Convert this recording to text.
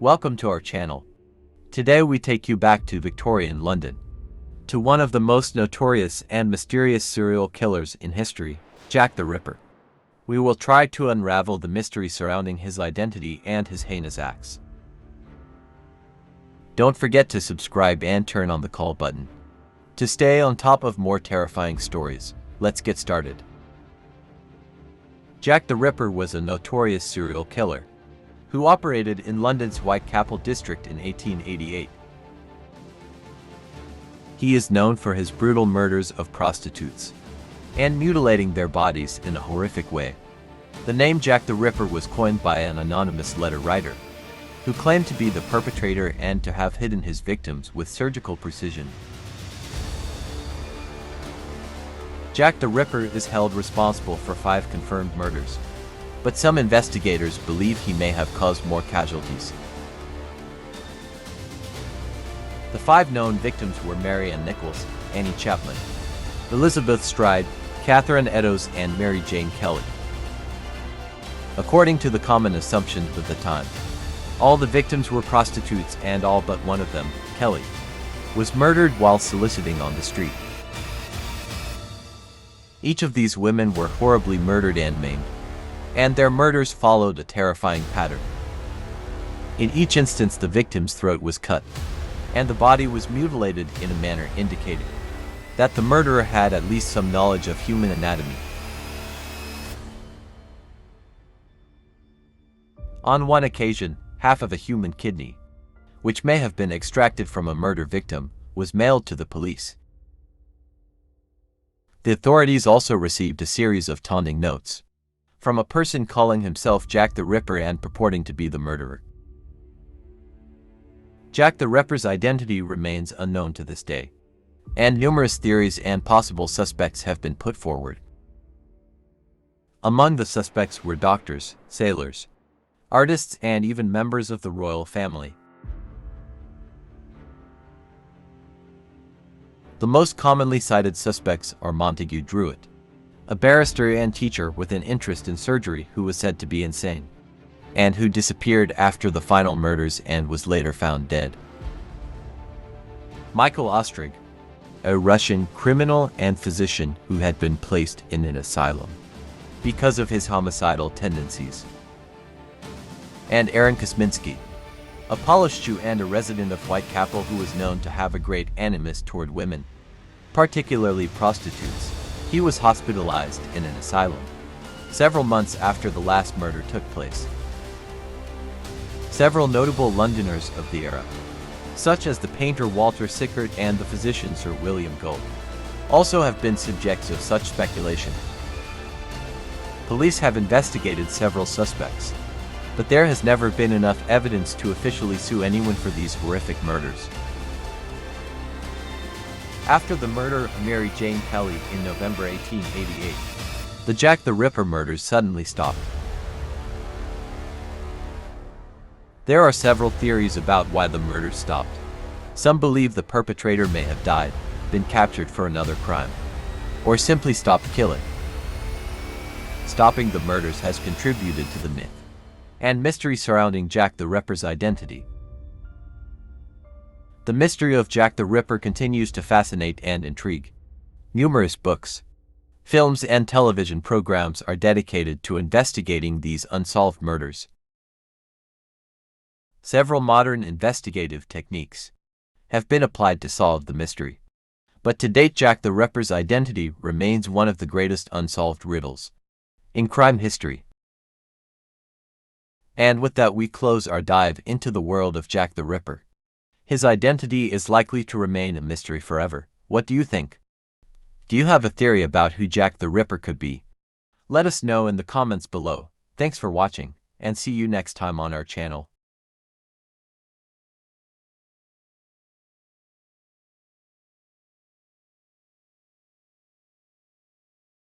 Welcome to our channel. Today we take you back to Victorian London, to one of the most notorious and mysterious serial killers in history, Jack the Ripper. We will try to unravel the mystery surrounding his identity and his heinous acts. Don't forget to subscribe and turn on the call button to stay on top of more terrifying stories. Let's get started. Jack the Ripper was a notorious serial killer who operated in London's Whitechapel district in 1888. He is known for his brutal murders of prostitutes and mutilating their bodies in a horrific way. The name Jack the Ripper was coined by an anonymous letter writer who claimed to be the perpetrator and to have hidden his victims with surgical precision. Jack the Ripper is held responsible for 5 confirmed murders, but some investigators believe he may have caused more casualties. The 5 known victims were Mary Ann Nichols, Annie Chapman, Elizabeth Stride, Catherine Eddowes, and Mary Jane Kelly. According to the common assumption of the time, all the victims were prostitutes, and all but one of them, Kelly, was murdered while soliciting on the street. Each of these women were horribly murdered and maimed, and their murders followed a terrifying pattern. In each instance, the victim's throat was cut, and the body was mutilated in a manner indicating that the murderer had at least some knowledge of human anatomy. On one occasion, half of a human kidney, which may have been extracted from a murder victim, was mailed to the police. The authorities also received a series of taunting notes from a person calling himself Jack the Ripper and purporting to be the murderer. Jack the Ripper's identity remains unknown to this day, and numerous theories and possible suspects have been put forward. Among the suspects were doctors, sailors, artists, and even members of the royal family. The most commonly cited suspects are Montague Druitt, a barrister and teacher with an interest in surgery who was said to be insane, and who disappeared after the final murders and was later found dead. Michael Ostrog, a Russian criminal and physician who had been placed in an asylum because of his homicidal tendencies. And Aaron Kosminski, a Polish Jew and a resident of Whitechapel who was known to have a great animus toward women, particularly prostitutes. He was hospitalized in an asylum several months after the last murder took place. Several notable Londoners of the era, such as the painter Walter Sickert and the physician Sir William Gould, also have been subjects of such speculation. Police have investigated several suspects, but there has never been enough evidence to officially sue anyone for these horrific murders. After the murder of Mary Jane Kelly in November 1888, the Jack the Ripper murders suddenly stopped. There are several theories about why the murders stopped. Some believe the perpetrator may have died, been captured for another crime, or simply stopped killing. Stopping the murders has contributed to the myth and mystery surrounding Jack the Ripper's identity. The mystery of Jack the Ripper continues to fascinate and intrigue. Numerous books, films, and television programs are dedicated to investigating these unsolved murders. Several modern investigative techniques have been applied to solve the mystery, but to date, Jack the Ripper's identity remains one of the greatest unsolved riddles in crime history. And with that, we close our dive into the world of Jack the Ripper. His identity is likely to remain a mystery forever. What do you think? Do you have a theory about who Jack the Ripper could be? Let us know in the comments below. Thanks for watching, and see you next time on our channel.